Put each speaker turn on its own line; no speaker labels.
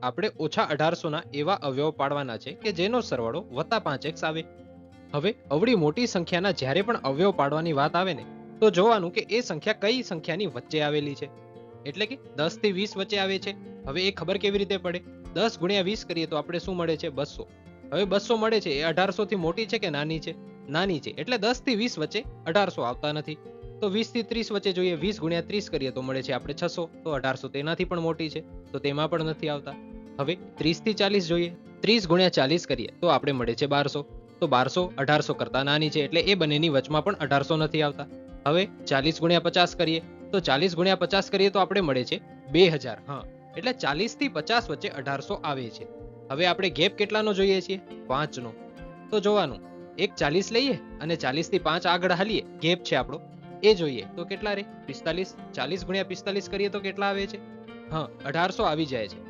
આપણે ઓછા 1800 ના એવા અવયવ પાડવાના છે કે જેનો સરવાળો વત્તા 5x આવે. હવે અવળી મોટી સંખ્યાના જ્યારે પણ અવયવ પાડવાની વાત આવે ને તો જોવાનું કે એ સંખ્યા કઈ સંખ્યાની વચ્ચે આવેલી છે. એટલે કે 10 થી 20 વચ્ચે આવે છે. હવે એ ખબર કેવી રીતે પડે? 10 ગુણ્યા 20 કરીએ તો આપણે શું મળે છે? 200. હવે 200 મળે છે એ 1800 થી મોટી છે કે નાની છે? નાની છે. એટલે 10 થી 20 વચ્ચે 1800 આવતા નથી. તો 20 થી 30 વચ્ચે જોઈએ, 20 ગુણ્યા 30 કરીએ તો મળે છે આપણે 600. તો 1800 તેનાથી પણ મોટી છે, તો તેમાં પણ નથી આવતા. હવે 30 થી 40 જોઈએ, 30 ગુણ્યા 40 કરીએ તો આપણે મળે છે 1200. તો 1200 1800 કરતા નાની છે, એટલે એ બંનેની વચમાં પણ 1800 નથી આવતા. હવે 40 ગુણ્યા 50 કરીએ તો 40 ગુણ્યા 50 કરીએ તો આપણે મળે છે 2000. હા, એટલે 40 થી 50 વચ્ચે 1800 આવે છે. હવે આપણે ગેપ કેટલાનો જોઈએ છીએ? 5 નો. તો જોવાનું, એક 40 લઈએ અને 40 થી 5 આગળ હાલીએ, ગેપ છે આપણો, એ જોઈએ તો કેટલા રે? 45. 40 ગુણ્યા 45 કરીએ તો કેટલા આવે છે? હા, 1800 આવી જાય છે.